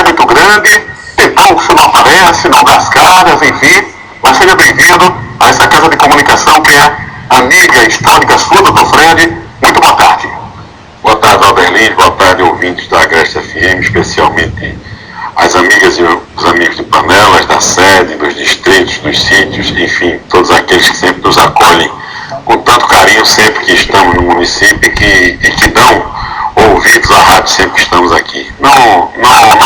é muito grande, tem pouco que não aparece, não dá as caras, enfim. Mas seja bem-vindo a essa casa de comunicação que é amiga histórica sua, doutor Fred. Muito boa tarde. Boa tarde, Alberlins. Boa tarde, ouvintes da Agreste FM, especialmente as amigas e os amigos de Panelas, da sede, dos distritos, dos sítios, enfim, todos aqueles que sempre nos acolhem com tanto carinho sempre que estamos no município e que dão ouvidos à rádio sempre que estamos aqui. Não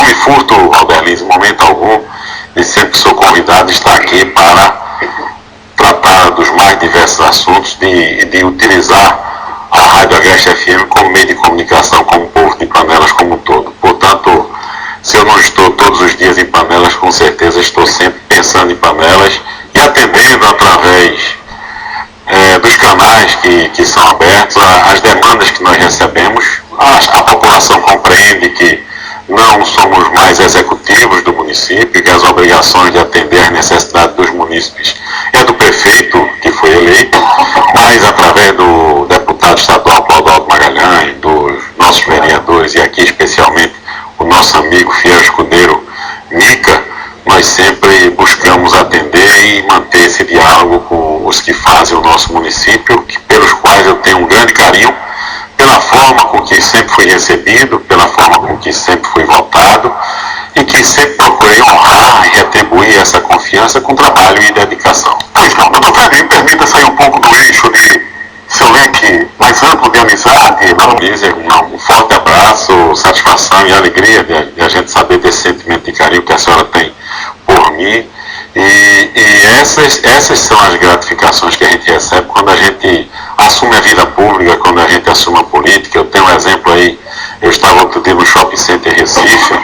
me furto, Alberlins, em momento algum, e sempre que sou convidado estar aqui para tratar dos mais diversos assuntos e de utilizar a Rádio Agreste FM como meio de comunicação com o povo de Panelas como um todo. Portanto, se eu não estou todos os dias em Panelas, com certeza estou sempre pensando em Panelas e atendendo através dos canais que são abertos às demandas que nós recebemos. A população compreende que não somos mais executivos do município, que as obrigações de atender às necessidades dos munícipes é do prefeito que foi eleito, mas através do deputado estadual Clodoaldo Magalhães, dos nossos vereadores e aqui especialmente o nosso amigo fiel escudeiro Mica, nós sempre buscamos atender e manter esse diálogo com os que fazem o nosso município, pelos quais eu tenho um grande carinho, pela forma com que sempre fui recebido, pela forma com que sempre fui votado e que sempre procurei honrar e retribuir essa confiança com trabalho e dedicação. Pois não, doutor Fred, me permita sair um pouco do eixo de seu leque mais amplo de amizade. Um forte abraço, satisfação e alegria de a gente saber desse sentimento de carinho que a senhora tem por mim. E essas são as gratificações que a gente recebe quando a gente assume a vida pública, quando a gente assume a política. Eu tenho um exemplo aí, eu estava outro dia no Shopping Center Recife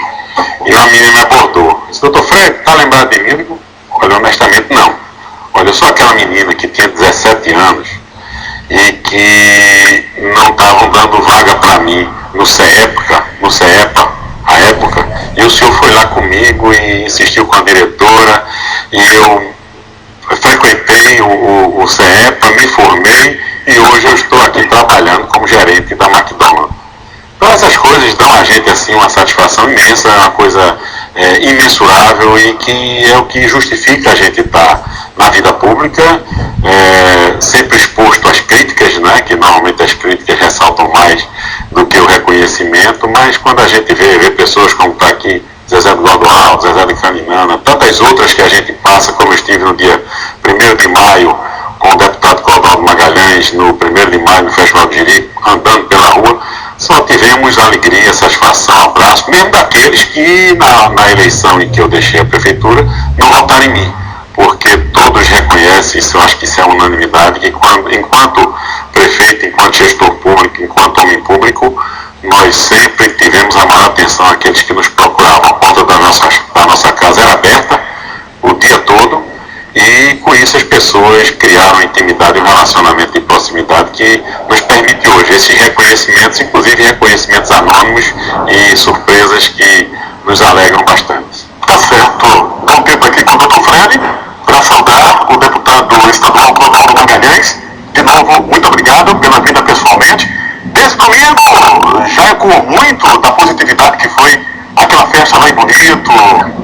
e uma menina me abordou. Disse, doutor Fred, está lembrado de mim? Eu digo, olha, honestamente não. Olha, eu sou aquela menina que tinha 17 anos e que não estavam dando vaga para mim no CEPA, a época, e o senhor foi lá comigo e insistiu com a diretora, e eu frequentei o CEPA, me formei, e hoje eu estou aqui trabalhando como gerente da McDonald's. Então essas coisas dão a gente assim uma satisfação imensa, é uma coisa imensurável e que é o que justifica a gente estar na vida pública, sempre exposto às críticas, né, que normalmente as críticas ressaltam mais do que o reconhecimento, mas quando a gente vê pessoas como está aqui, Zezé do Guadoaldo, Zezé de Caninana, tantas outras que a gente passa, como eu estive no dia 1º de maio com o deputado Clodoaldo Magalhães, no 1º de maio no Festival de Jeri, andando pela rua, só tivemos alegria, satisfação, abraço, mesmo daqueles que na eleição em que eu deixei a prefeitura não votaram em mim, porque todos reconhecem, isso eu acho que isso é unanimidade, que enquanto prefeito, enquanto gestor público, enquanto homem público, nós sempre tivemos a maior atenção àqueles que nos procuravam. A porta da nossa casa era aberta o dia todo e com isso as pessoas criaram intimidade e um relacionamento de proximidade que nos permite hoje esses reconhecimentos, inclusive reconhecimentos anônimos e surpresas que nos alegram bastante. Tá certo. Dá um tempo aqui com o doutor Fred para saudar o deputado estadual Clodoaldo Magalhães. De novo, muito obrigado pela vinda pessoalmente. Desde domingo já ecoou muito da positividade que foi aquela festa lá em Bonito,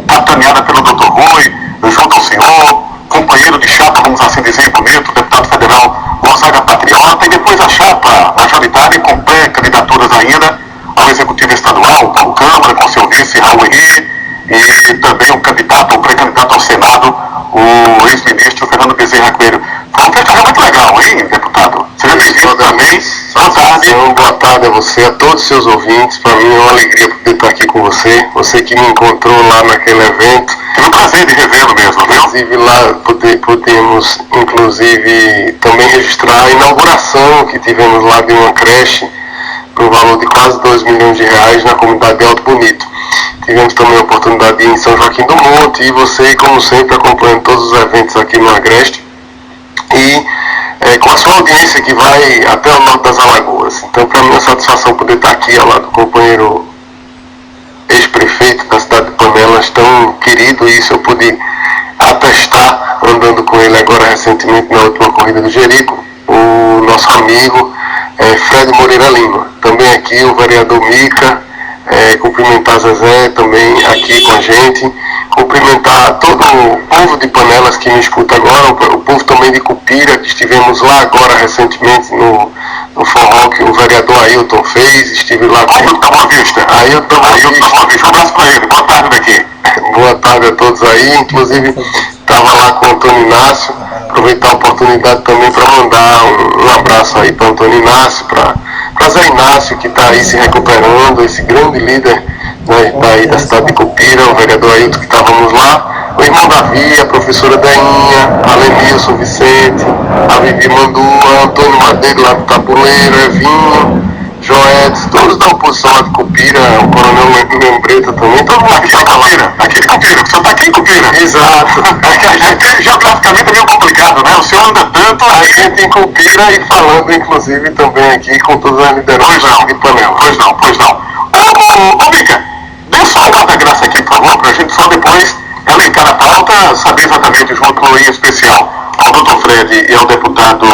capitaneada pelo doutor Rui, junto ao senhor, companheiro de chapa, vamos assim dizer, em Bonito, deputado federal Gonzaga Patriota, e depois a chapa majoritária com pré-candidaturas ainda ao executivo estadual, Paulo Câmara, com seu vice Raul Henrique, e também o pré-candidato ao Senado, o ex-ministro Fernando Bezerra Coelho. Foi uma festa muito legal, hein, deputado? Seja bem-vindo também. Boa tarde. Boa tarde a você, a todos os seus ouvintes. Para mim é uma alegria poder estar aqui com você. Você que me encontrou lá naquele evento. Tive o prazer de revê-lo mesmo, viu? Inclusive lá podemos, também registrar a inauguração que tivemos lá de uma creche no valor de quase 2 milhões de reais na comunidade de Alto Bonito. Tivemos também a oportunidade de ir em São Joaquim do Monte e você, como sempre, acompanhando todos os eventos aqui no Agreste e com a sua audiência que vai até o norte das Alagoas. Então, para mim, é uma satisfação poder estar aqui ao lado do companheiro ex-prefeito da cidade de Panelas, tão querido, e isso eu pude atestar andando com ele agora recentemente na última corrida do Jerico, o nosso amigo Fred Moreira Lima. Também aqui o vereador Mica, cumprimentar Zezé também aqui com a gente, cumprimentar todo o povo de Panelas que me escuta agora, o povo também de Cupira, que estivemos lá agora recentemente no forró que o vereador Ailton fez, estive lá com Ailton da Boa Vista. Ailton da Boa Vista. Um abraço para ele, boa tarde daqui. Boa tarde a todos aí, inclusive estava lá com o Antônio Inácio, aproveitar a oportunidade também para mandar um abraço aí para o Antônio Inácio, para Zé Inácio, que está aí se recuperando, esse grande líder, né, daí da cidade de Cupira, o vereador Ailton que estávamos lá, o irmão Davi, a professora Dainha, a Lenilson Vicente, a Vivi Mandua, Antônio Madeiro lá do Tabuleiro, Evinho, Joedes, todos da oposição lá de Cupira, o coronel Lembreta também, todo mundo aqui de Cupira, o senhor está aqui em Cupira. Exato. Aqui geograficamente é meio complicado, né? O senhor anda tanto a gente em Cupira e falando inclusive também aqui com todas as lideranças de Panela. Pois não. Ô Mica, dê só uma da graça aqui, por favor, para a gente só depois elencar a pauta, saber exatamente, junto em especial ao Dr. Fred e ao deputado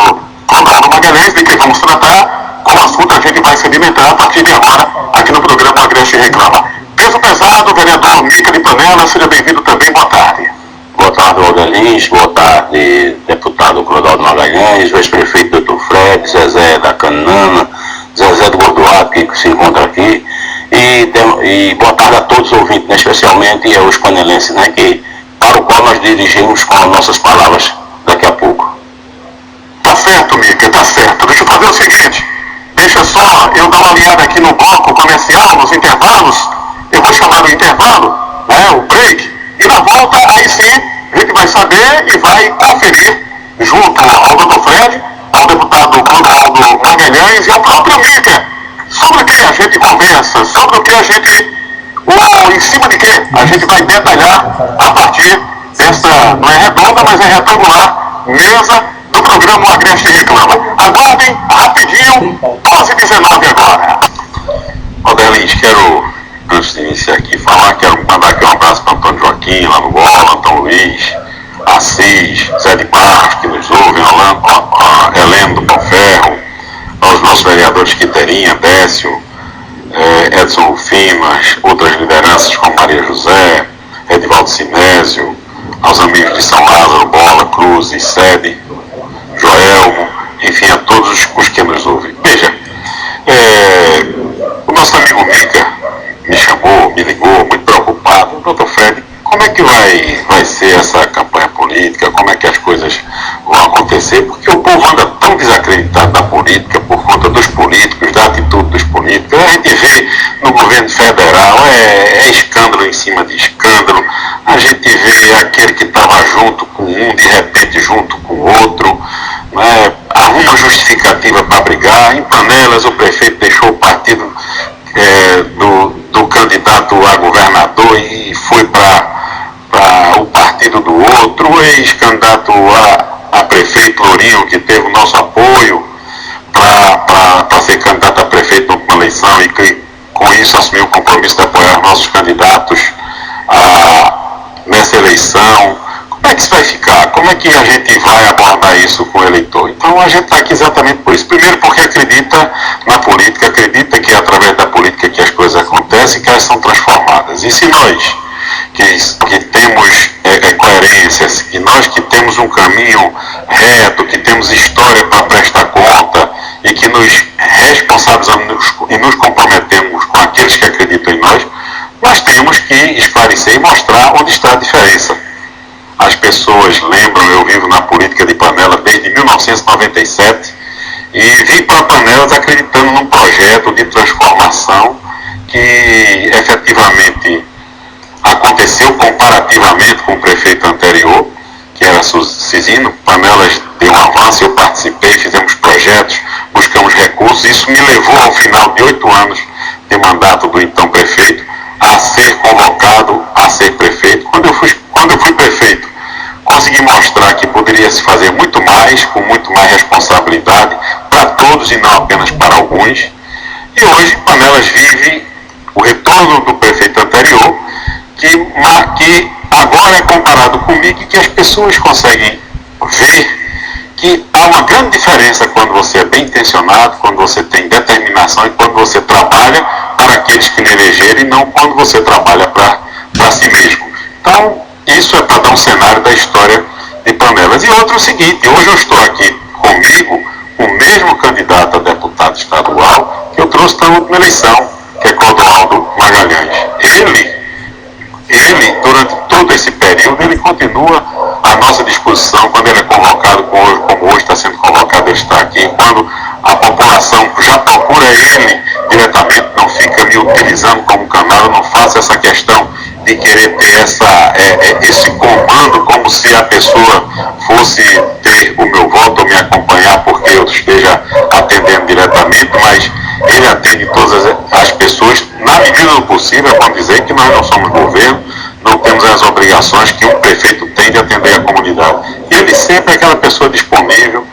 Clodoaldo Magalhães, de que vamos tratar, qual assunto a gente vai se alimentar a partir de agora, aqui no programa Agreste Reclama. Peso pesado, vereador Mica de Panela, seja bem-vindo também, boa tarde. Boa tarde, Aldelins, boa tarde, deputado Clodoaldo Magalhães, o ex-prefeito Dr. Fred, Zezé da Canana, Zezé do Gordoado, que se encontra aqui, e boa tarde a todos os ouvintes, né, especialmente aos panelenses, né, para o qual nós dirigimos com as nossas palavras daqui a pouco. Tá certo, Mica, tá certo. Deixa eu fazer o seguinte, deixa só eu dar uma olhada aqui no bloco comercial, nos intervalos, eu vou chamar o intervalo, né, o break, e na volta, aí sim, a gente vai saber e vai conferir, junto ao Dr. Fred, ao deputado Clodoaldo Magalhães e ao próprio Mica, sobre o que a gente conversa, sobre o que a gente, em cima de que a gente vai detalhar a partir dessa, não é redonda, mas é retangular, mesa do programa Agreste Reclama. Aguardem rapidinho, 12h19 agora. Aldelins, quero, antes de iniciar aqui, quero mandar aqui um abraço para Antônio Joaquim, lá no Bola, Antônio Luiz, Assis, Zé de Barros, que nos ouvem, Heleno do Pauferro, aos nossos vereadores Quinteirinha, Décio, Edson Fimas, outras lideranças como Maria José, Edivaldo Sinésio, aos amigos de São Lázaro, Bola, Cruz e Sede, Joelmo, enfim, a todos os que nos ouvem. Veja, o nosso amigo Mica me chamou, me ligou, muito preocupado. Dr. Fred, como é que vai ser essa campanha política? Como é que as coisas vão acontecer? Porque o povo anda tão desacreditado na política por conta dos políticos, da atitude dos políticos. A gente vê no governo federal, é escândalo em cima de escândalo. A gente vê aquele que estava junto com um, de repente junto com o outro, né? Arruma justificativa para brigar. Em Panelas, o prefeito deixou o partido do candidato a governador e foi para o partido do outro. O ex-candidato a prefeito Lourinho, que teve o nosso apoio para ser candidato a prefeito numa eleição e que com isso assumiu o compromisso de apoiar nossos candidatos nessa eleição. Como é que isso vai ficar? Como é que a gente vai abordar isso com o eleitor? Então a gente está aqui exatamente por isso. Primeiro porque acredita na política, acredita que é através da política que as coisas acontecem e que elas são transformadas. E se nós que temos coerências, e nós que temos um caminho reto, que temos história para prestar conta e que nos responsabilizamos e nos comprometemos com aqueles que acreditam em nós temos que esclarecer e mostrar onde está a diferença. As pessoas lembram, eu vivo na política de Panela desde 1997 e vim para Panelas acreditando num projeto de transformação que efetivamente aconteceu comparativamente com o prefeito anterior, que era Cisino. Panelas deu um avanço, eu participei, fizemos projetos, buscamos recursos. Isso me levou ao final de 8 anos de mandato do então prefeito a ser convocado a ser prefeito. Quando eu fui prefeito, consegui mostrar que poderia se fazer muito mais, com muito mais responsabilidade para todos e não apenas para alguns. E hoje Panelas vive o retorno do prefeito anterior, que agora é comparado comigo e que as pessoas conseguem ver que há uma grande diferença quando você é bem intencionado, quando você tem determinação e quando você trabalha para para aqueles que lhe elegeram e não quando você trabalha para si mesmo. Então, isso é para dar um cenário da história de Panelas. E outro é o seguinte, hoje eu estou aqui comigo o mesmo candidato a deputado estadual que eu trouxe na última eleição, que é Clodoaldo Magalhães. Ele, durante todo esse período, ele continua à nossa disposição quando ele é convocado, como hoje está sendo convocado, ele está aqui. Quando a população já procura ele diretamente, não fica me utilizando como canal, eu não faço essa questão de querer ter esse comando como se a pessoa fosse ter o meu voto ou me acompanhar porque eu esteja atendendo diretamente, mas ele atende todas as pessoas na medida do possível. Vamos dizer que nós não somos governo, não temos as obrigações que um prefeito tem de atender a comunidade. E ele sempre é aquela pessoa disponível,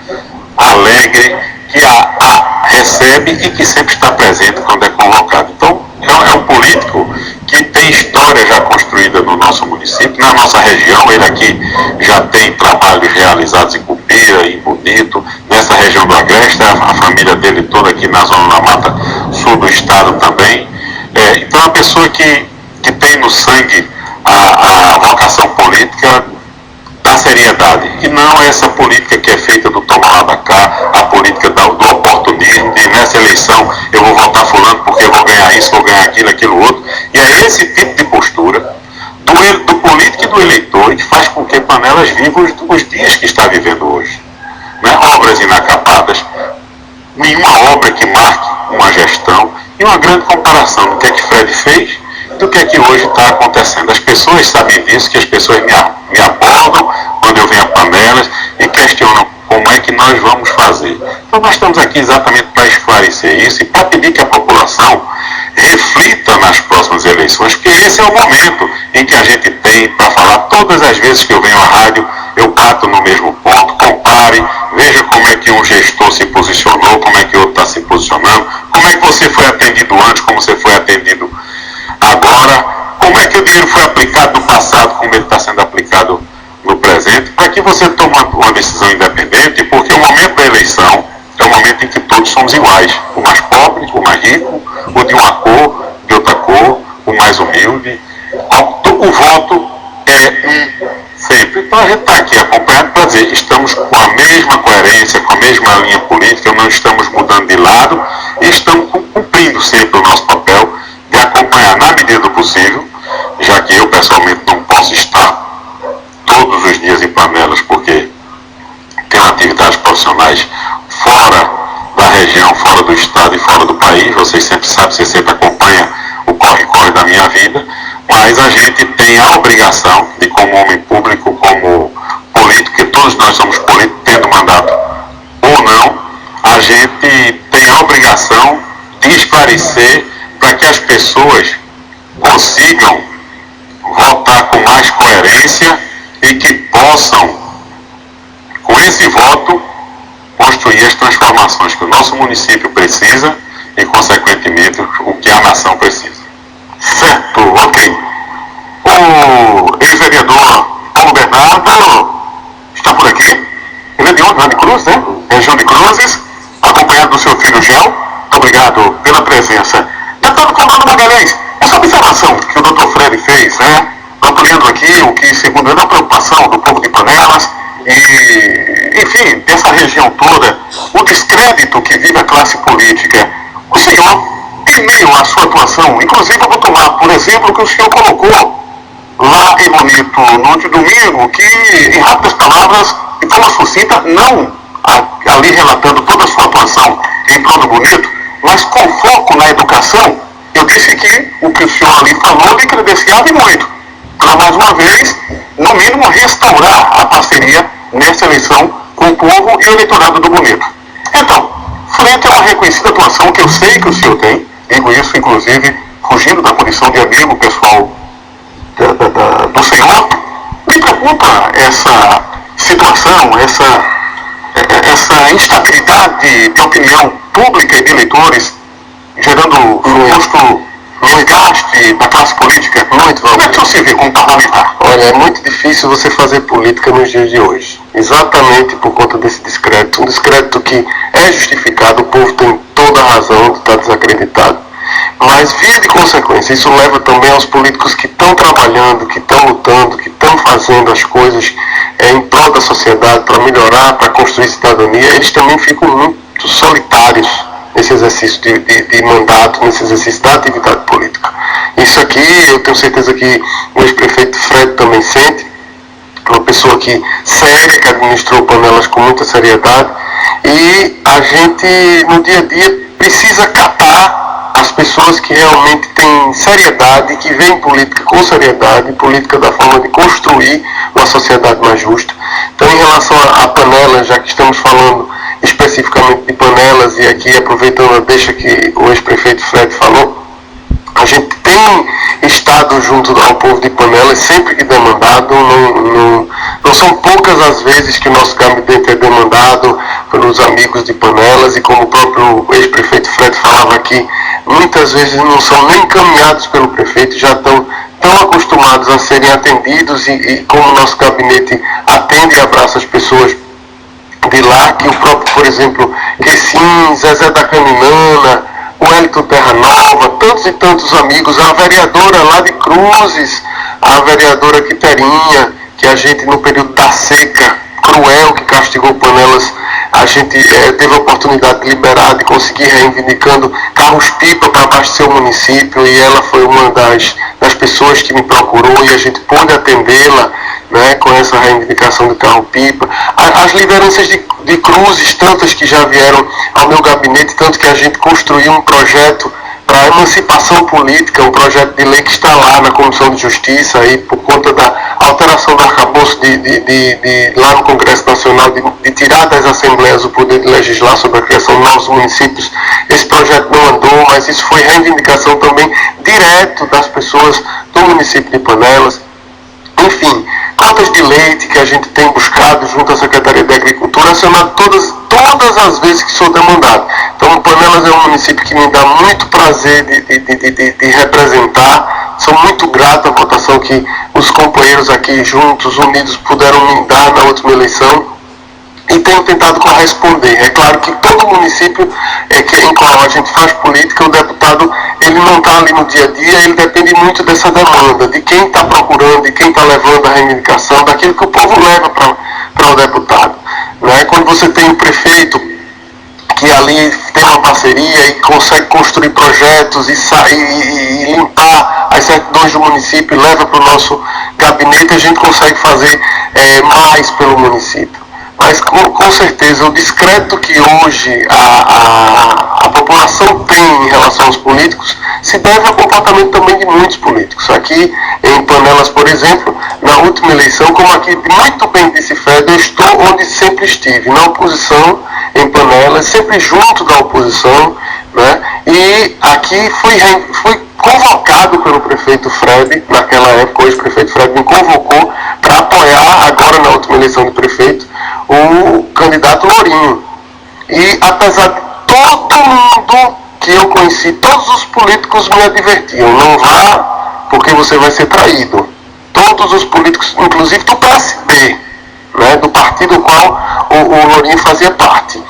alegre, que a recebe e que sempre está presente quando é convocado. Então, é um político que tem história já construída no nosso município, na nossa região. Ele aqui já tem trabalhos realizados em Cupira, em Bonito, nessa região do Agreste, a família dele toda aqui na zona da Mata Sul do estado também. Então, é uma pessoa que tem no sangue a vocação política da seriedade, e não essa política que é feita do toma lá da cá, a política do oportunismo, de nessa eleição eu vou votar fulano porque eu vou ganhar isso, vou ganhar aquilo outro. E é esse tipo de postura do político e do eleitor que faz com que Panelas viva os dias que está vivendo hoje. Né? Obras inacabadas, nenhuma obra que marque uma gestão, e uma grande comparação do que é que Fred fez do que é que hoje está acontecendo. As pessoas sabem disso, que as pessoas me abordam quando eu venho a Panelas e questionam como é que nós vamos fazer. Então nós estamos aqui exatamente para esclarecer isso e para pedir que a população reflita nas próximas eleições, porque esse é o momento em que a gente tem para falar. Todas as vezes que eu venho à rádio, eu bato no mesmo ponto, compare, veja como é que um gestor se posicionou, como é que o outro está se posicionando, como é que você foi atendido antes, como você foi atendido agora, como é que o dinheiro foi aplicado no passado, como ele está sendo aplicado no presente, para que você tome uma decisão independente, porque o momento da eleição é o momento em que todos somos iguais. O mais pobre, o mais rico, o de uma cor, de outra cor, o mais humilde. O voto é sempre. Então a gente está aqui acompanhado para dizer, estamos com a mesma coerência, com a mesma linha política, não estamos mudando de lado e estamos cumprindo sempre o nosso papel de acompanhar na medida do possível, já que eu pessoalmente não posso estar todos os dias em Panelas, porque tenho atividades profissionais fora da região, fora do estado e fora do país. Vocês sempre sabem, você sempre acompanha o corre-corre da minha vida, mas a gente tem a obrigação de, como homem público, como político, que todos nós somos políticos, tendo mandato ou não, a gente tem a obrigação de esclarecer para que as pessoas consigam votar com mais coerência e que possam, com esse voto, construir as transformações que o nosso município precisa e, consequentemente, o que a nação precisa. Certo, ok. O ex-vereador Paulo Bernardo está por aqui. Ele é de onde? De Cruz, né? Região de Cruzes, acompanhado do seu filho Gel. Muito obrigado pela presença. Deputado Clodoaldo Magalhães, essa observação que o Dr. Fred fez, né? Ampliando aqui o que, segundo ele, é a preocupação do povo de Panelas e, enfim, dessa região toda, o descrédito que vive a classe política. O senhor, em meio à sua atuação, inclusive eu vou tomar, por exemplo, o que o senhor colocou lá em Bonito no último domingo, que, em rápidas palavras, de forma sucinta, não ali relatando toda a sua atuação em prol do Bonito, mas com foco na educação, eu disse que o que o senhor ali falou lhe credenciava e muito, para mais uma vez, no mínimo, restaurar a parceria nessa eleição com o povo e o eleitorado do Bonito. Então, frente a uma reconhecida atuação que eu sei que o senhor tem, digo isso, inclusive, fugindo da condição de amigo pessoal do senhor, me preocupa essa situação, essa instabilidade de opinião pública e de eleitores, gerando justo desgaste da classe política. Muito bom. Como é que o senhor se vê como parlamentar? Olha, é muito difícil você fazer política nos dias de hoje. Exatamente por conta desse descrédito. Um descrédito que é justificado, o povo tem toda a razão de estar desacreditado. Mas, via de consequência, isso leva também aos políticos que estão trabalhando, que estão lutando, que estão fazendo as coisas em prol da sociedade, para melhorar, para construir cidadania, eles também ficam muito solitários nesse exercício de mandato, nesse exercício da atividade política. Isso aqui, eu tenho certeza que o ex-prefeito Fred também sente, uma pessoa que séria, que administrou Panelas com muita seriedade, e a gente, no dia a dia, precisa catar as pessoas que realmente têm seriedade, que veem política com seriedade, política da forma de construir uma sociedade mais justa. Então, em relação a Panelas, já que estamos falando especificamente de Panelas, e aqui aproveitando a deixa que o ex-prefeito Fred falou, a gente tem estado junto ao povo de Panelas sempre que demandado, não são poucas as vezes que o nosso gabinete é demandado pelos amigos de Panelas, e como o próprio ex-prefeito Fred falava aqui, muitas vezes não são nem encaminhados pelo prefeito, já estão tão acostumados a serem atendidos, e como o nosso gabinete atende e abraça as pessoas de lá, que o próprio, por exemplo, Quessim, Zezé da Caninana, o Hélito Terra Nova, tantos e tantos amigos, a vereadora lá de Cruzes, a vereadora Quiterinha, que a gente no período da seca cruel que castigou Panelas, a gente teve a oportunidade de liberar, de conseguir reivindicando carros-pipa para abastecer o município, e ela foi uma das pessoas que me procurou, e a gente pôde atendê-la, né, com essa reivindicação do carro-pipa. As lideranças de Cruzes, tantas que já vieram ao meu gabinete, tanto que a gente construiu um projeto para a emancipação política, um projeto de lei que está lá na Comissão de Justiça, aí, por conta da alteração do arcabouço lá no Congresso Nacional, de tirar das assembleias o poder de legislar sobre a criação de novos municípios. Esse projeto não andou, mas isso foi reivindicação também direto das pessoas do município de Panelas. Enfim, cotas de leite que a gente tem buscado junto à Secretaria de Agricultura, acionado todas as vezes que sou demandado. Então, Panelas é um município que me dá muito prazer de representar. Sou muito grato à votação que os companheiros aqui juntos, unidos, puderam me dar na última eleição. E tenho tentado corresponder. É claro que todo município em qual a gente faz política, o deputado, ele não está ali no dia a dia, ele depende muito dessa demanda, de quem está procurando, de quem está levando a reivindicação, daquilo que o povo leva para o deputado. Né? Quando você tem um prefeito que ali tem uma parceria e consegue construir projetos e limpar as certidões do município e leva para o nosso gabinete, a gente consegue fazer mais pelo município. Mas com certeza o descrédito que hoje a população tem em relação aos políticos se deve ao comportamento também de muitos políticos. Aqui em Panelas, por exemplo, na última eleição, como aqui muito bem disse Fred, eu estou onde sempre estive, na oposição em Panelas, sempre junto da oposição, né? E aqui fui convocado pelo prefeito Fred, naquela época, hoje o prefeito Fred me convocou para apoiar, agora na última eleição de prefeito, o candidato Lourinho. E apesar de todo mundo que eu conheci, todos os políticos me advertiam, não vá porque você vai ser traído. Todos os políticos, inclusive do PSD, né, do partido do qual o Lourinho fazia parte.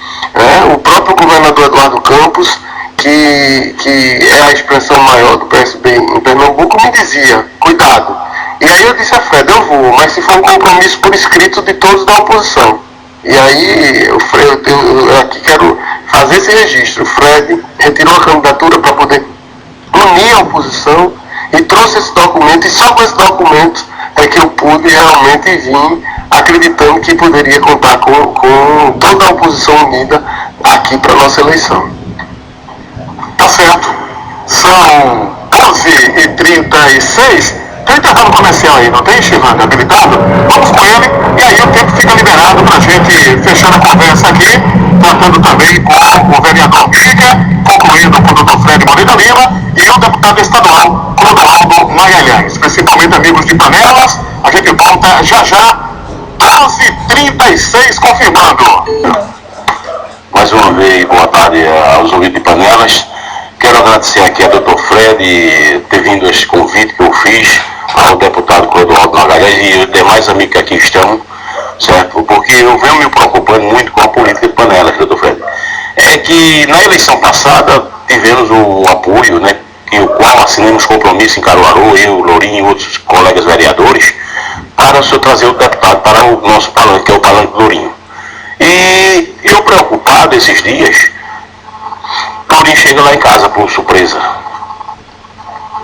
O próprio governador Eduardo Campos, que é a expressão maior do PSB em Pernambuco, me dizia, cuidado. E aí eu disse a Fred, eu vou, mas se for um compromisso por escrito de todos da oposição. E aí eu aqui quero fazer esse registro. O Fred retirou a candidatura para poder unir a oposição e trouxe esse documento, e só com esse documento é que eu pude realmente vir acreditando que poderia contar com toda a oposição unida aqui para a nossa eleição. Tá certo. São 11h36. Tem intervalo comercial aí, não tem, Chivana? Habilitado? Vamos com ele, e aí o tempo fica liberado para a gente fechar a conversa aqui, tratando também com o vereador Mica, concluindo com o doutor Fred Moreira Lima e o deputado estadual Clodoaldo Magalhães, principalmente amigos de Panelas. A gente volta já já, 11h36, confirmando. Mais uma vez, boa tarde aos ouvintes de Panelas. Quero agradecer aqui ao Dr. Fred ter vindo a esse convite que eu fiz ao deputado Clodoaldo Magalhães e os demais amigos que aqui estão, certo? Porque eu venho me preocupando muito com a política de Panelas, Dr. Fred. É que na eleição passada tivemos o apoio, né, o qual assinamos compromisso em Caruaru, eu, Lourinho e outros colegas vereadores, para o senhor trazer o deputado para o nosso palanque, que é o palanque do Lourinho. E eu preocupado esses dias, Lourinho chega lá em casa por surpresa.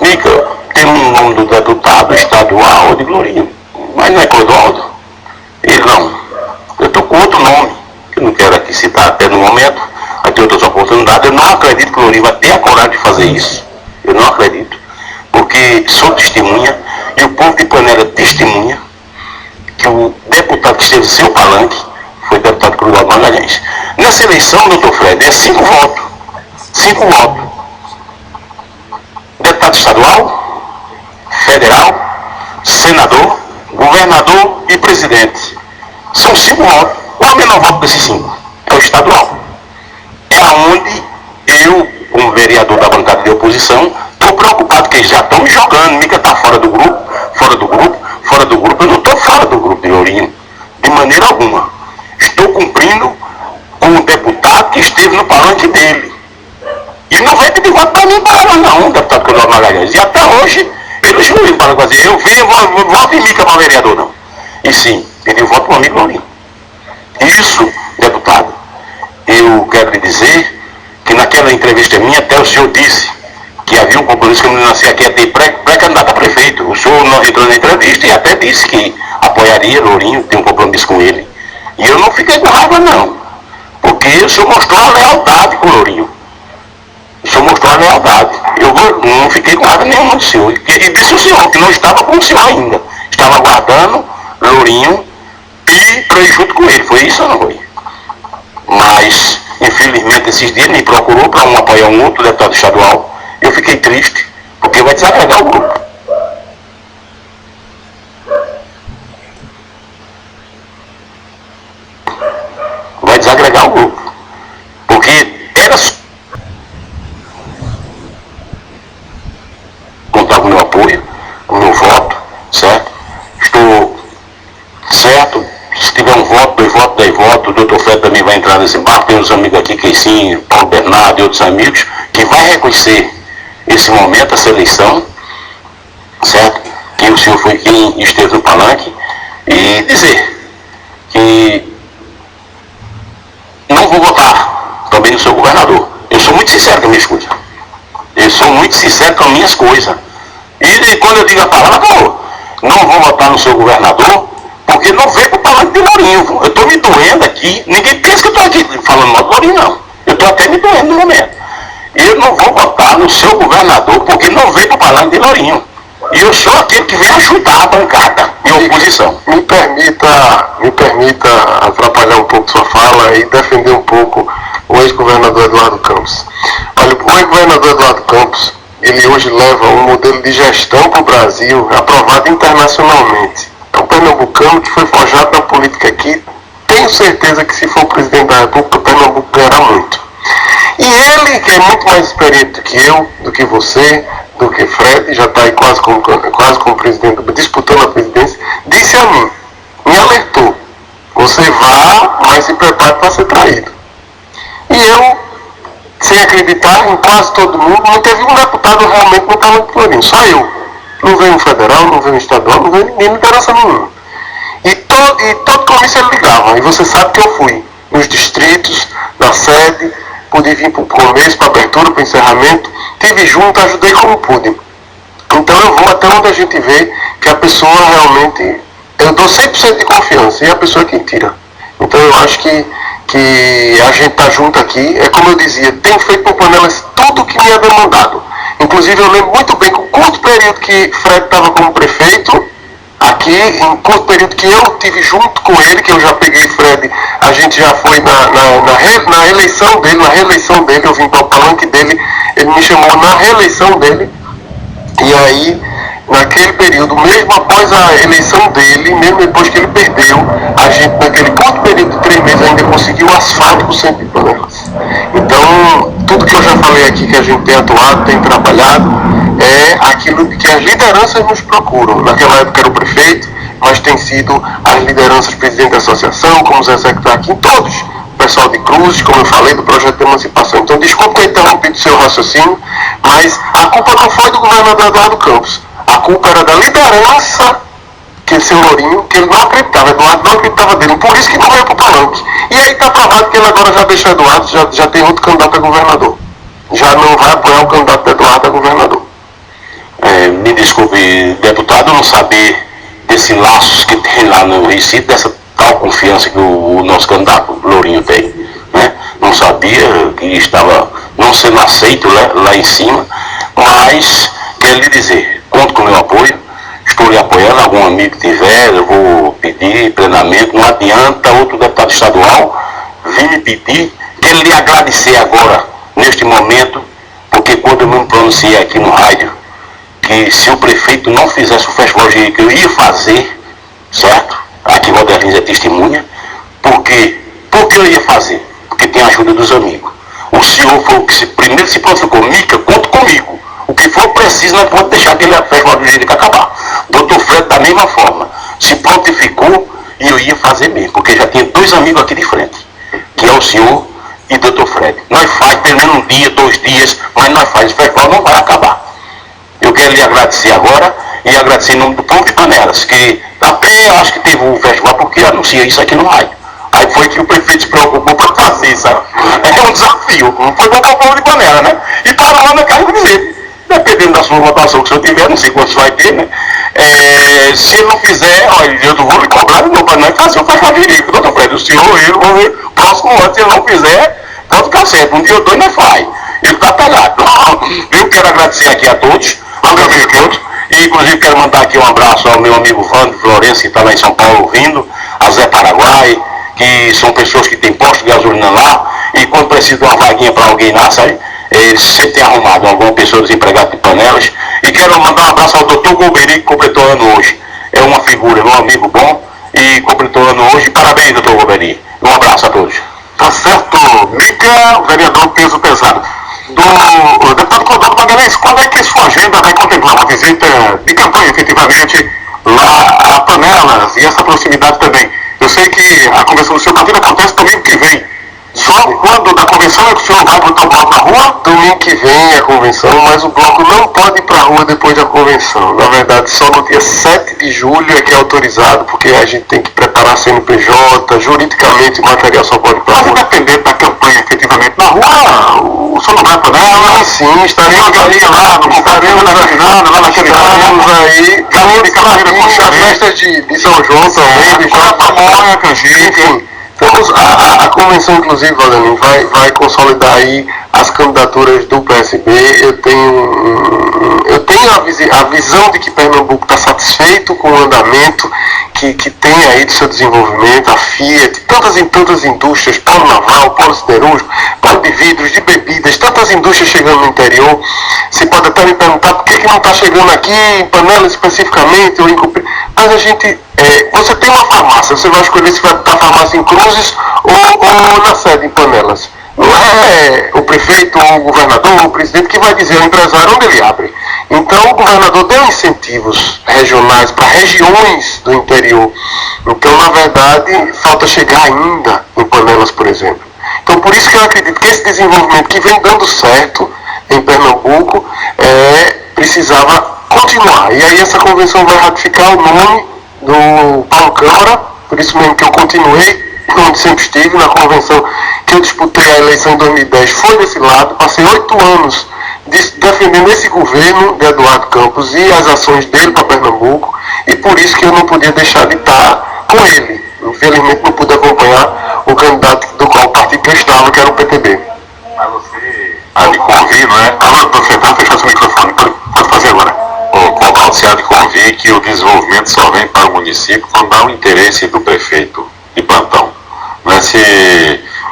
Mica, tem um nome do deputado estadual, eu digo, Lourinho, mas não é Clodoaldo? Ele, não, eu estou com outro nome, que eu não quero aqui citar até no momento, vai ter outras oportunidades. Eu não acredito que o Lourinho vai ter a coragem de fazer isso. Eu não acredito, porque sou testemunha, e o povo de Panela testemunha, que o deputado que esteve no seu palanque foi o deputado Clodoaldo Magalhães. Nessa eleição, doutor Fred, é 5 votos. 5 votos. Deputado estadual, federal, senador, governador e presidente. São 5 votos. Qual é o menor voto desses 5? É o estadual. É onde eu, como vereador da bancada de oposição, estou preocupado que eles já estão me jogando. Mica está fora do grupo, fora do grupo, fora do grupo. Eu não estou fora do grupo de Lourinho, de maneira alguma. Estou cumprindo com o deputado que esteve no palanque dele. E não vai pedir voto para mim para não, deputado Clodoaldo Magalhães. E até hoje, ele jurou para fazer. Eu venho, voto em Mica para vereador, não. E sim, pediu voto para o amigo Lourinho. Isso, deputado, eu quero lhe dizer que naquela entrevista minha, até o senhor disse que havia um compromisso que eu não nasci aqui a ter pré-candidato a prefeito. O senhor não entrou na entrevista e até disse que apoiaria Lourinho, tem um compromisso com ele. E eu não fiquei com raiva, não. Porque o senhor mostrou a lealdade com o Lourinho. O senhor mostrou a lealdade. Eu não fiquei com raiva nenhuma do senhor. E disse o senhor que não estava com o senhor ainda. Estava aguardando Lourinho e para ir junto com ele. Foi isso ou não foi? Mas, infelizmente, esses dias me procurou para apoiar um outro deputado estadual. Eu fiquei triste, porque vai desagregar o grupo. Vai desagregar o grupo. Porque era contar com o meu apoio, com o meu voto, certo? Estou certo. Se tiver um voto, 2 votos, 10 votos, o doutor Fred também vai entrar nesse barco. Tem uns amigos aqui, Keicinho, Paulo Bernardo e outros amigos, que vai reconhecer esse momento, essa eleição, certo? Que o senhor foi quem esteve no palanque, e dizer que não vou votar também no seu governador. Eu sou muito sincero com as minhas coisas. Eu sou muito sincero com as minhas coisas. E quando eu digo a palavra, não vou votar no seu governador, porque não veio para o palanque de Lourinho. Eu estou me doendo aqui. Ninguém pensa que eu estou aqui falando mal de Lourinho, não. Eu estou até me doendo no momento. Eu não vou votar no seu governador, porque não veio para o palanque de Lourinho. E eu sou aquele que vem ajudar a bancada em oposição. Me permita atrapalhar um pouco sua fala e defender um pouco o ex-governador Eduardo Campos. Olha, o ex-governador Eduardo Campos, ele hoje leva um modelo de gestão para o Brasil aprovado internacionalmente. É um pernambucano que foi forjado na política aqui. Tenho certeza que se for o presidente da República, o Pernambuco ganhará muito. E ele, que é muito mais experiente do que eu, do que você, do que Fred, já está aí quase como presidente, disputando a presidência, disse a mim, me alertou, você vá, mas se prepare para ser traído. E eu, sem acreditar em quase todo mundo, não teve um deputado realmente no palanque de Lourinho, só eu. Não veio um federal, não veio um estadual, não veio ninguém, não interessa nenhum. E todo comício ele ligava, e você sabe que eu fui nos distritos, na sede, pude vir para o começo, para a abertura, para o encerramento, estive junto, ajudei como pude. Então eu vou até onde a gente vê que a pessoa realmente, eu dou 100% de confiança, e a pessoa é quem tira. Então eu acho que a gente está junto aqui, é como eu dizia, tenho feito por Panelas tudo o que me é demandado. Inclusive eu lembro muito bem que o curto período que Fred estava como prefeito, aqui, em curto período que eu tive junto com ele, que eu já peguei Fred, a gente já foi na reeleição dele, eu vim para o palanque dele, ele me chamou na reeleição dele, e aí, naquele período, mesmo após a eleição dele, mesmo depois que ele perdeu, a gente naquele curto período de 3 meses ainda conseguiu asfalto para o centro de Panelas. Então, tudo que eu já falei aqui que a gente tem atuado, tem trabalhado, é aquilo que as lideranças nos procuram. Naquela época era o prefeito, mas tem sido as lideranças, presidente da associação, como o Zé que está aqui, todos pessoal de Cruzes, como eu falei, do projeto de emancipação. Então, desculpe ter interrompido o seu raciocínio, mas a culpa não foi do governador Eduardo Campos. A culpa era da liderança, que seu Lourinho, que ele não acreditava, Eduardo não acreditava dele. Por isso que não veio para o Palanque. E aí está provado que ele agora já deixou Eduardo, já tem outro candidato a governador. Já não vai apoiar o candidato de Eduardo a governador. Me desculpe, deputado, não saber desse laços que tem lá no Recife, dessa tal confiança que o nosso candidato Lourinho tem, né? Não sabia que estava não sendo aceito lá em cima, mas quero lhe dizer, conto com o meu apoio, estou lhe apoiando, algum amigo que tiver, eu vou pedir plenamente, não adianta outro deputado estadual vir me pedir, quero lhe agradecer agora, neste momento, porque quando eu me pronunciei aqui no rádio, que se o prefeito não fizesse o festival que eu ia fazer, certo? Aqui o Rodelins é testemunha. Por quê? Porque eu ia fazer? Porque tem a ajuda dos amigos. O senhor foi o que primeiro se prontificou. Mica, conta comigo. O que for preciso, não pode deixar aquele festival do jeito que acabar. Doutor Fred, da mesma forma, se prontificou e eu ia fazer mesmo. Porque já tinha 2 amigos aqui de frente, que é o senhor e Doutor Fred. Nós faz pelo menos 1 dia, 2 dias, mas nós faz. O festival não vai acabar. Eu quero lhe agradecer agora e agradecer em nome do povo de Panelas, que até acho que teve um festival porque anuncia isso aqui no rádio. Aí foi que o prefeito se preocupou para fazer, sabe? É um desafio, não foi bom para o povo de Panelas, né? E para lá, eu quero dizer, dependendo da sua votação que o senhor tiver, não sei quantos vai ter, né? Se ele não fizer, olha, eu não vou lhe cobrar de novo para nós fazer o festival direito, doutor Fred. O senhor, eu vou ver, próximo ano, se ele não fizer, pode ficar certo, um dia ou 2 nós faz. Ele está pegado. Eu quero agradecer aqui a todos, e inclusive quero mandar aqui um abraço ao meu amigo Vando Florencio, que está lá em São Paulo ouvindo, a Zé Paraguai, que são pessoas que têm posto de gasolina lá, e quando precisa de uma vaguinha para alguém lá, sabe? Eles sempre têm arrumado alguma pessoa desempregada de Panelas. E quero mandar um abraço ao doutor Golbery, que completou ano hoje. É uma figura, é um amigo bom, e completou ano hoje. Parabéns, doutor Golbery. Um abraço a todos. Tá certo, Mica, vereador peso pesado. Do deputado Clodoaldo Magalhães, qual é que a sua agenda vai contemplar? Uma visita de campanha, efetivamente, lá a Panelas e essa proximidade também. Eu sei que a convenção do seu partido acontece domingo que vem. Só quando da convenção é que o senhor vai botar o bloco na rua? Domingo que vem é a convenção, mas o bloco não pode ir para a rua depois da convenção. Na verdade, só no dia 7 de julho é que é autorizado, porque a gente tem que preparar a CNPJ, juridicamente o material só pode ir para a rua. Mas dependendo da campanha, efetivamente, na rua, o senhor não vai para ela? Sim, estaremos aí lá, lá naquele aí, as festas de São João também, de Pamonha, canjica. Então, a convenção, inclusive, Valdemir, vai consolidar aí as candidaturas do PSB. Eu tenho a visão de que Pernambuco está satisfeito com o andamento que tem aí do seu desenvolvimento, a Fiat, tantas indústrias, polo naval, polo siderúrgico, polo de vidros, de bebidas, tantas indústrias chegando no interior. Você pode até me perguntar por que não está chegando aqui, em Panelas especificamente, ou em Cupira. Mas a gente, você tem uma farmácia, você vai escolher se vai botar a farmácia em Cruzes ou na sede em Panelas. Não é o prefeito, ou o governador, ou o presidente que vai dizer ao empresário onde ele abre. Então o governador deu incentivos regionais para regiões do interior. Então, na verdade, falta chegar ainda em Panelas, por exemplo. Então, por isso que eu acredito que esse desenvolvimento que vem dando certo em Pernambuco precisava continuar. E aí essa convenção vai ratificar o nome do Paulo Câmara, por isso mesmo que eu continuei, onde sempre estive, na convenção que eu disputei a eleição em 2010, foi desse lado, passei 8 anos defendendo esse governo de Eduardo Campos e as ações dele para Pernambuco, e por isso que eu não podia deixar de estar com ele. Infelizmente não pude acompanhar o candidato do qual o partido que eu estava, que era o PTB. Mas você há de convir, não é? Você está fechando seu microfone, pode fazer agora. O Clodoaldo se há de convir que o desenvolvimento só vem para o município quando há o interesse do prefeito de plantão.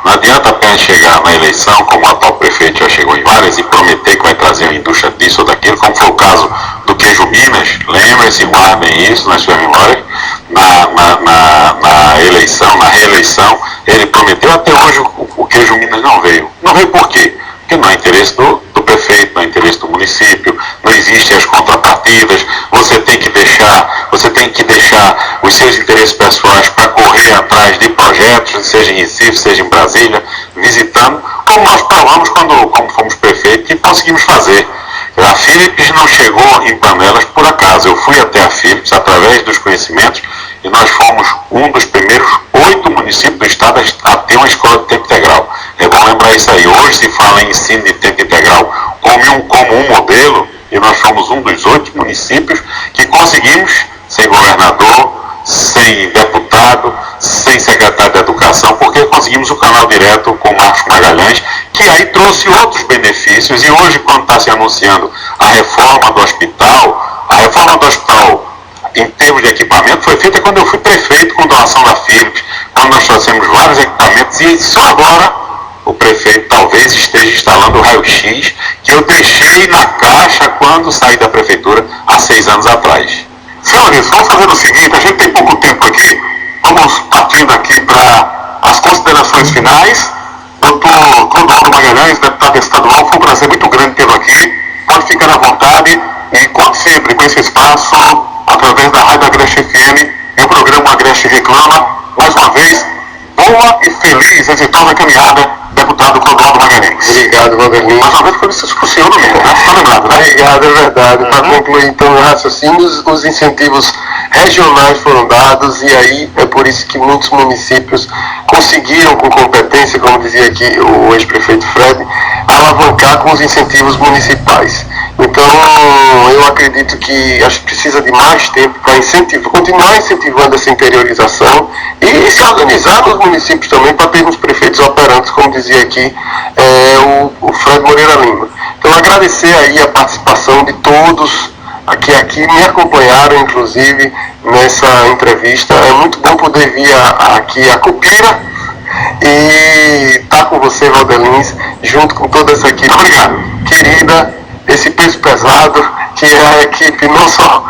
Não adianta apenas chegar na eleição, como o atual prefeito já chegou em várias, e prometer que vai trazer uma indústria disso ou daquilo, como foi o caso do queijo Minas. Lembrem-se, guardem isso nas suas memórias. Na eleição, na reeleição, ele prometeu, até hoje o queijo Minas não veio. Não veio por quê? Porque não é interesse do prefeito, não é interesse do município, não existem as contrapartidas, você tem que deixar os seus interesses pessoais para correr correr atrás de projetos, seja em Recife, seja em Brasília, visitando, como nós provamos como fomos prefeito, que conseguimos fazer. A Philips não chegou em Panelas por acaso. Eu fui até a Philips através dos conhecimentos e nós fomos um dos primeiros 8 municípios do estado a ter uma escola de tempo integral. É bom lembrar isso aí. Hoje se fala em ensino de tempo integral como um modelo, e nós fomos um dos 8 municípios que conseguimos, sem governador, sem deputado, sem secretário de educação, porque conseguimos o canal direto com o Marcos Magalhães, que aí trouxe outros benefícios. E hoje, quando está se anunciando a reforma do hospital em termos de equipamento foi feita quando eu fui prefeito, com doação da Philips, quando nós trouxemos vários equipamentos, e só agora o prefeito talvez esteja instalando o raio-x que eu deixei na caixa quando saí da prefeitura há 6 anos atrás. Senhores, vamos fazer o seguinte, a gente tem pouco tempo aqui, vamos partindo aqui para as considerações finais. Doutor Clodoaldo Magalhães, deputado estadual, foi um prazer muito grande tê-lo aqui. Pode ficar à vontade e conte sempre com esse espaço através da Rádio Agreste FM e o programa Agreste Reclama. Mais uma vez, boa e feliz, exitosa caminhada, deputado Clodoaldo Magalhães. Obrigado, Vanderlei. Mais uma vez foi isso com o senhor mesmo, né? Tá lembrado, né? Obrigado, é verdade. Para concluir então o raciocínio, os incentivos regionais foram dados, e aí é por isso que muitos municípios conseguiram, com competência, como dizia aqui o ex-prefeito Fred, alavancar com os incentivos municipais. Então, eu acredito que acho que precisa de mais tempo para continuar incentivando essa interiorização e se organizar nos municípios também para termos prefeitos operantes, como dizia aqui o Fred Moreira Lima. Então, agradecer aí a participação de todos que aqui me acompanharam, inclusive, nessa entrevista. É muito bom poder vir aqui a Cupira e estar com você, Valdelins, junto com toda essa equipe querida, esse peso pesado, que é a equipe, não só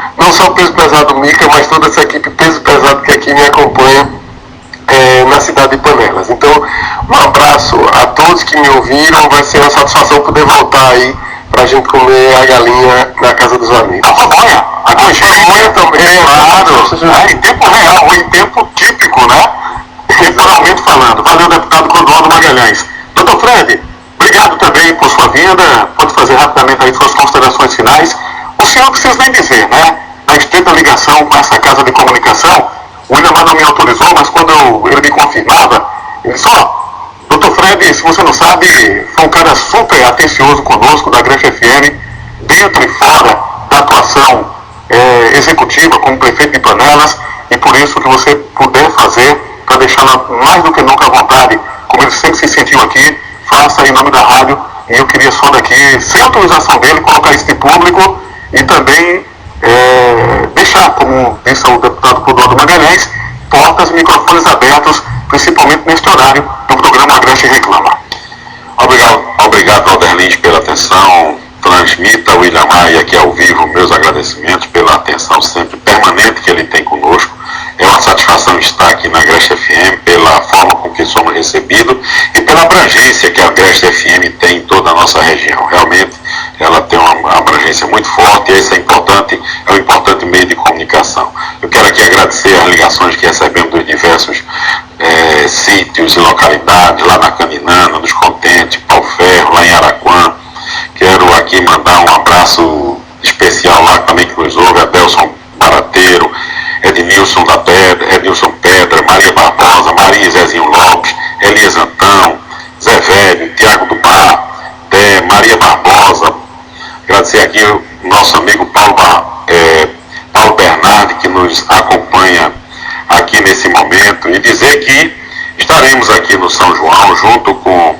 o peso pesado Mica, mas toda essa equipe peso pesado que aqui me acompanha na cidade de Panelas. Então, um abraço a todos que me ouviram, vai ser uma satisfação poder voltar aí pra gente comer a galinha na casa dos amigos. A pamonha, a coxinha também, claro, em tempo real, em tempo típico, né? Temporalmente falando. Valeu, deputado Clodoaldo Magalhães. Doutor Fred, obrigado também por sua vinda. Pode fazer rapidamente aí suas considerações finais. O senhor precisa nem dizer, né? A estreita ligação com essa casa de comunicação, o William não me autorizou, mas quando ele me confirmava, ele disse, doutor Fred, se você não sabe, foi um cara super atencioso conosco, da Agreste FM, dentro e fora da atuação executiva como prefeito de Panelas, e por isso que você puder fazer, para deixá-la mais do que nunca à vontade, como ele sempre se sentiu aqui, faça em nome da rádio. E eu queria só daqui, sem autorização dele, colocar isso de público e também deixar, como disse o deputado Clodoaldo Magalhães, portas e microfones abertos, principalmente neste horário do programa Agreste Reclama. Obrigado, Valderlins, pela atenção. Transmita ao William Maia aqui ao vivo meus agradecimentos pela atenção sempre permanente que ele tem conosco. É uma satisfação estar aqui na Agreste FM, pela forma com que somos recebidos e pela abrangência que a Agreste FM tem em toda a nossa região. Realmente, ela tem uma abrangência muito forte, e isso é um importante meio de comunicação. Eu quero aqui agradecer as ligações que recebemos dos diversos sítios e localidades, lá na Caninana, nos Contentes, Pau Ferro, lá em Araquã. Quero aqui mandar um abraço especial lá também que nos ouve, Adelson Barateiro, Ednilson Pedra, Maria Barbosa, Maria Zezinho Lopes, Elias Antão, Zé Velho, Tiago do Bar, Maria Barbosa. Agradecer aqui o nosso amigo Paulo Bernardi, que nos acompanha aqui nesse momento, e dizer que estaremos aqui no São João junto com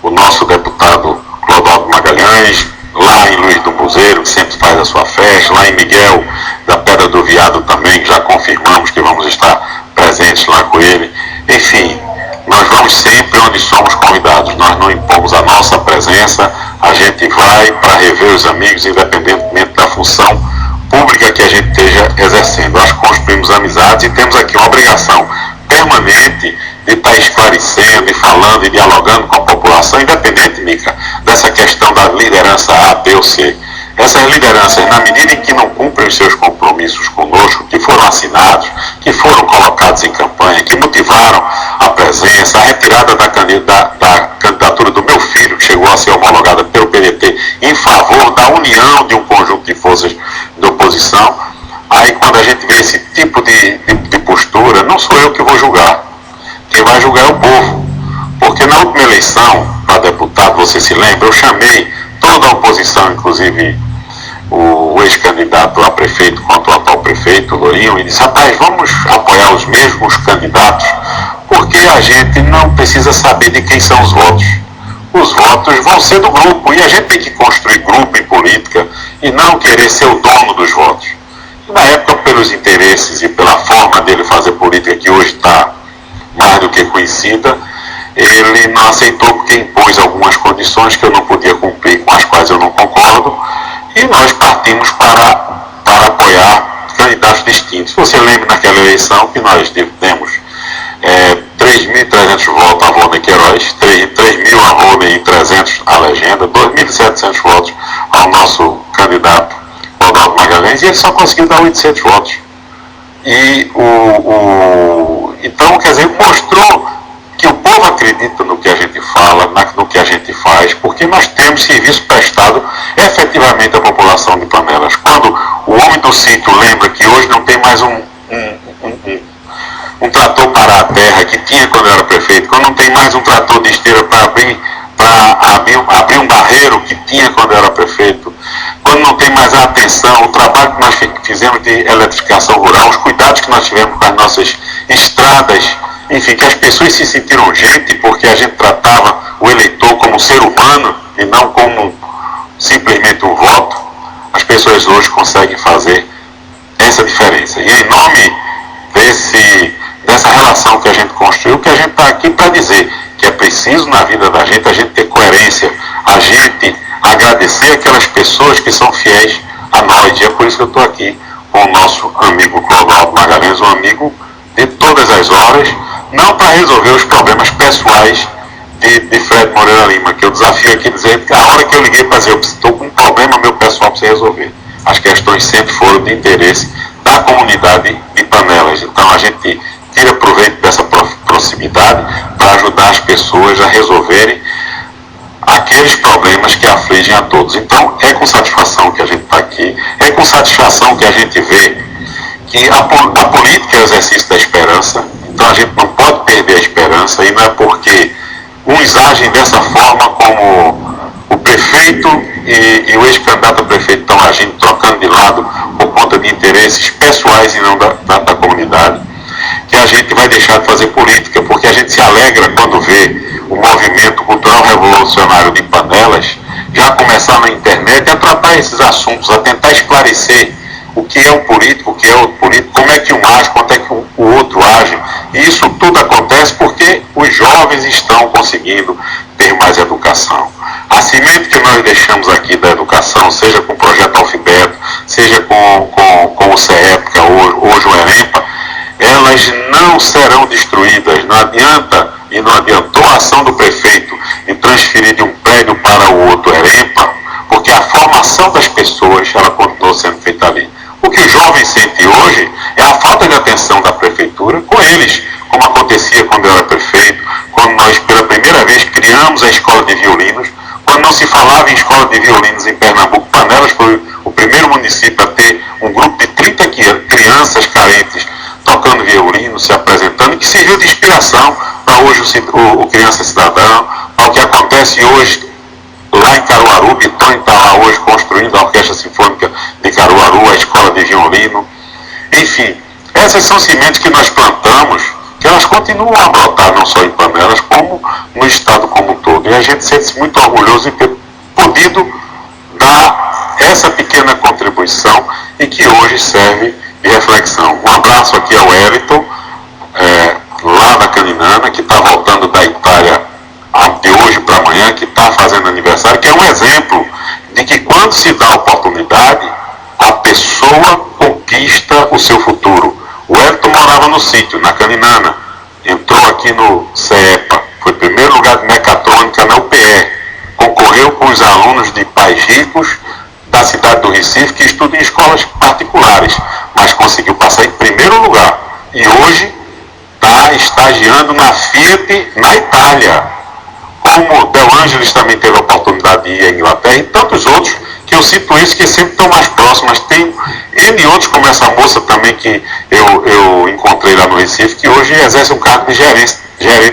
o nosso deputado Clodoaldo Magalhães, lá em Luiz do Buzeiro, que sempre faz a sua festa, lá em Miguel da Pedra do Viado também, que já confirmamos que vamos estar presentes lá com ele. Enfim, nós vamos sempre onde somos convidados, nós não impomos a nossa presença, a gente vai para rever os amigos, independentemente da função pública que a gente esteja exercendo. Nós construímos amizades e temos aqui uma obrigação permanente de estar esclarecendo e falando e dialogando com a população, independente, Mica, dessa questão da liderança A, B ou C. essas lideranças, na medida em que não cumprem os seus compromissos conosco, que foram assinados, que foram colocados em campanha, que motivaram a presença, a retirada da candidatura do meu filho, que chegou a ser homologada pelo PDT, em favor da união de um conjunto de forças de oposição, aí quando a gente vê esse tipo de postura, não sou eu que vou julgar. Quem vai julgar é o povo. Porque na última eleição, para deputado, você se lembra, eu chamei toda a oposição, inclusive o ex-candidato a prefeito quanto o atual prefeito, Lourinho, e disse, rapaz, vamos apoiar os mesmos candidatos, porque a gente não precisa saber de quem são os votos. Os votos vão ser do grupo, e a gente tem que construir grupo em política e não querer ser o dono dos votos. E na época, pelos interesses e pela forma dele fazer política, que hoje está mais do que conhecida, ele não aceitou porque impôs algumas condições que eu não podia cumprir, com as quais eu não concordo, e nós partimos para apoiar candidatos distintos. Você lembra naquela eleição que nós demos 3.300 votos a Rony Queiroz, 3.000 a Rony e 300 à legenda, 2.700 votos ao nosso candidato Clodoaldo Magalhães, e ele só conseguiu dar 800 votos. E então, quer dizer, mostrou que o povo acredita no que a gente fala, no que a gente faz, porque nós temos serviço prestado efetivamente à população de Panelas. Quando o homem do sítio lembra que hoje não tem mais um trator para a terra que tinha quando era prefeito, quando não tem mais um trator de esteira para abrir um barreiro que tinha quando era prefeito, quando não tem mais a atenção, o trabalho que nós fizemos de eletrificação rural, os cuidados que nós tivemos com as nossas estradas, enfim, que as pessoas se sentiram gente porque a gente tratava o eleitor como ser humano e não como simplesmente um voto, as pessoas hoje conseguem fazer essa diferença. E em nome dessa relação que a gente construiu, que a gente está aqui para dizer que é preciso na vida da gente a gente ter coerência, a gente agradecer aquelas pessoas que são fiéis a nós. E é por isso que eu estou aqui com o nosso amigo Clodoaldo Magalhães, um amigo de todas as horas, não para resolver os problemas pessoais de Fred Moreira Lima, que eu desafio aqui dizer que a hora que eu liguei para dizer, eu estou com um problema meu pessoal para você resolver. As questões sempre foram de interesse da comunidade de Panelas. Então a gente tira proveito dessa proximidade para ajudar as pessoas a resolverem aqueles problemas que afligem a todos. Então é com satisfação que a gente está aqui, é com satisfação que a gente vê que a política é o exercício da esperança. Então a gente não pode perder a esperança, e não é porque uns agem dessa forma como o prefeito e o ex-candidato a prefeito estão agindo, trocando de lado por conta de interesses pessoais e não da comunidade, que a gente vai deixar de fazer política, porque a gente se alegra quando vê o movimento cultural revolucionário de Panelas já começar na internet a tratar esses assuntos, a tentar esclarecer o que é um político, o que é outro político, como é que um age, quanto é que o outro age. E isso tudo acontece porque os jovens estão conseguindo ter mais educação. A semente que nós deixamos aqui da educação, seja com o projeto Alfabeto, seja com o CEPCA, hoje o EREMPA, elas não serão destruídas. Não adianta e não adiantou a ação do prefeito em transferir de um prédio para o outro EREMPA, porque a formação das pessoas ela continuou sendo feita ali. O que os jovens sentem hoje é a falta de atenção da prefeitura com eles, como acontecia quando eu era prefeito, quando nós pela primeira vez criamos a escola de violinos, quando não se falava em escola de violinos em Pernambuco. Panelas foi o primeiro município a ter um grupo de 30 crianças carentes tocando violino, se apresentando, e que serviu de inspiração para hoje o Criança Cidadão, para o que acontece hoje lá em Caruaru. Bitonho está lá hoje construindo a Orquestra Sinfônica de Caruaru, a Escola de Violino. Enfim, essas são sementes que nós plantamos, que elas continuam a brotar não só em Panelas, como no estado como um todo. E a gente sente-se muito orgulhoso de ter podido dar essa pequena contribuição e que hoje serve de reflexão. Um abraço aqui ao Wellington, lá da Caninana, que está voltando da Itália de hoje para amanhã, que está fazendo aniversário, que é um exemplo de que quando se dá a oportunidade, a pessoa conquista o seu futuro. O Wellington morava no sítio, na Caninana, entrou aqui no CEPA, foi primeiro lugar de mecatrônica na UPE, concorreu com os alunos de pais ricos da cidade do Recife que estuda em escolas particulares, mas conseguiu passar em primeiro lugar. E hoje está estagiando na Fiat na Itália. Como Del Angelis também teve a oportunidade de ir à Inglaterra, e tantos outros, que eu cito esses que sempre estão mais próximos, mas tem N outros, como essa moça também que eu encontrei lá no Recife, que hoje exerce um cargo de gerente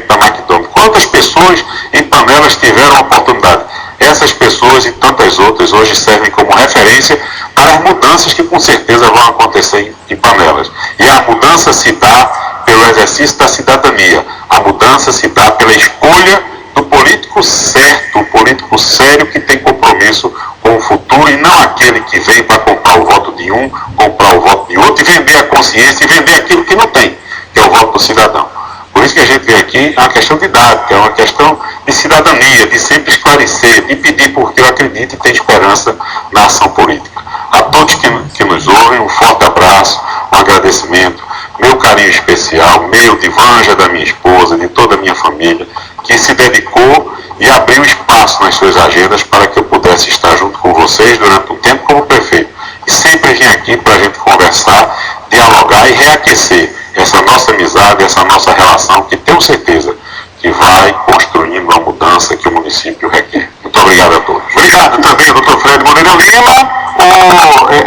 da McDonald's. Quantas pessoas em Panelas tiveram a oportunidade? Essas pessoas e tantas outras hoje servem como referência para as mudanças que com certeza vão acontecer em Panelas. E a mudança se dá pelo exercício da cidadania, a mudança se dá pela escolha do político certo, o político sério que tem compromisso com o futuro e não aquele que vem para comprar o voto de um, comprar o voto de outro e vender a consciência e vender aquilo que não tem, que é o voto do cidadão. Por isso que a gente vem aqui, é uma questão de idade, é uma questão de cidadania, de sempre esclarecer, de pedir porque eu acredito e tenho esperança na ação política. A todos que nos ouvem, um forte abraço, um agradecimento, meu carinho especial, meu, de Vanja, da minha esposa, de toda a minha família, que se dedicou e abriu espaço nas suas agendas para que eu pudesse estar junto com vocês durante um tempo como prefeito. E sempre vim aqui para a gente conversar, dialogar e reaquecer essa nossa amizade, essa nossa relação, que tenho certeza que vai construindo uma mudança que o município requer. Muito obrigado a todos. Obrigado também, doutor Fred Moreira Lima.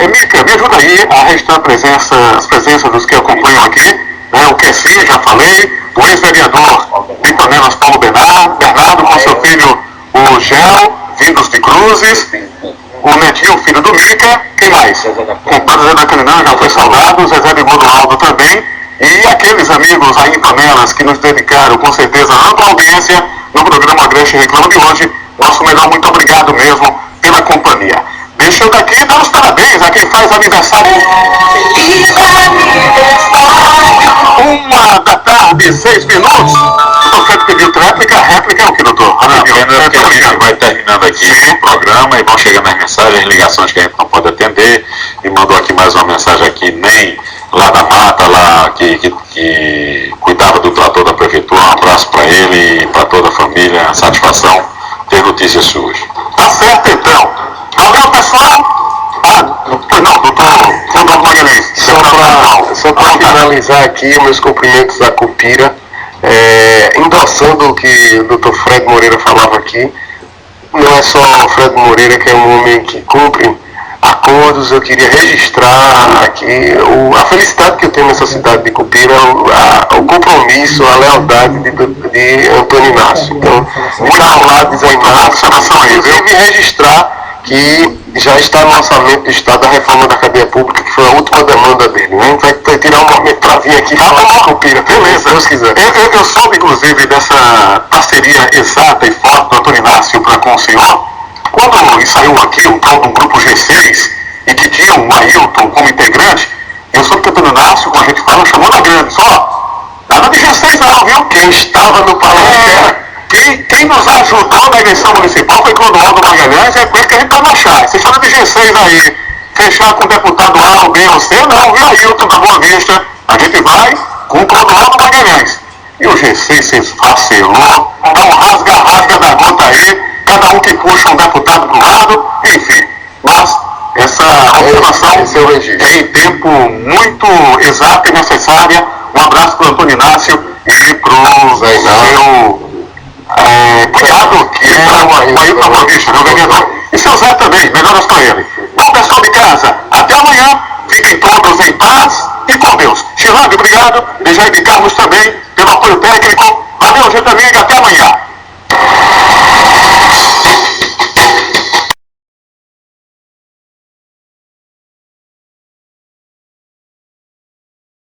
Mica, me ajuda aí a registrar as presenças dos que acompanham aqui, né? O QC, já falei, o ex-vereador de Panelas, Paulo Bernardo, com seu filho, o Gel, vindos de Cruzes, o netinho, filho do Mica, quem mais? Compadre Zé da Cananã, já foi saudado, Zezé de Modoaldo também, e aqueles amigos aí em Panelas que nos dedicaram, com certeza, ampla audiência no programa Agreste Reclama de hoje. Nosso melhor muito obrigado mesmo pela companhia. Deixa eu daqui dar os parabéns a quem faz aniversário. Uma da tarde, 6 minutos. O doutor Fred pediu réplica é o que, doutor? Apenas que a gente vai terminando aqui o programa e vão chegando as mensagens, as ligações que a gente não pode atender. E mandou aqui mais uma mensagem aqui, nem lá da Mata, lá que cuidava do trator da prefeitura. Um abraço para ele e para toda a família. Satisfação ter notícias suas. Tá certo, então. Valeu, pessoal. Pois não, doutor Magalhães. Só para finalizar aqui, meus cumprimentos à Cupira, endossando o que o doutor Fred Moreira falava aqui. Não é só o Fred Moreira que é um homem que cumpre acordos. Eu queria registrar aqui a felicidade que eu tenho nessa cidade de Cupira, o compromisso, a lealdade de Antônio Inácio. Então, saudades a Inácio, inclusive registrar que já está no orçamento do Estado da reforma da cadeia pública, que foi a última demanda dele, né? A gente vai tirar um momento para vir aqui falar de Cupira, beleza? Se Deus quiser. Eu soube, inclusive, dessa parceria exata e forte do Antônio Inácio para com o senhor, quando saiu aqui um tal de um grupo G6, e que tinha o Ailton como integrante, eu soube que o Antônio Inácio, como a gente fala, chamou na grande, só, nada de G6 não, viu? Quem estava no parlamento. Quem nos ajudou na eleição municipal foi Clodoaldo Magalhães, é com ele que a gente vai baixar. Esse chama de G6 aí, fechar com o deputado A ou B ou C, não, viu, Ailton da Boa Vista? A gente vai com o Clodoaldo Magalhães. E o G6 se esfacelou, dá um rasga-rasga da gota aí, cada um que puxa um deputado pro lado, enfim. Mas essa observação é em tempo muito exato e necessária. Um abraço para o Antônio Inácio e para o seu cunhado, que é o Ailton Boa Vista, né, o vereador. E seu Zé também, melhoras para ele. Bom, pessoal de casa, até amanhã. Fiquem todos em paz e com Deus. Chilândia, obrigado. Dejair de Carlos também, pelo apoio técnico. Valeu, gente amiga.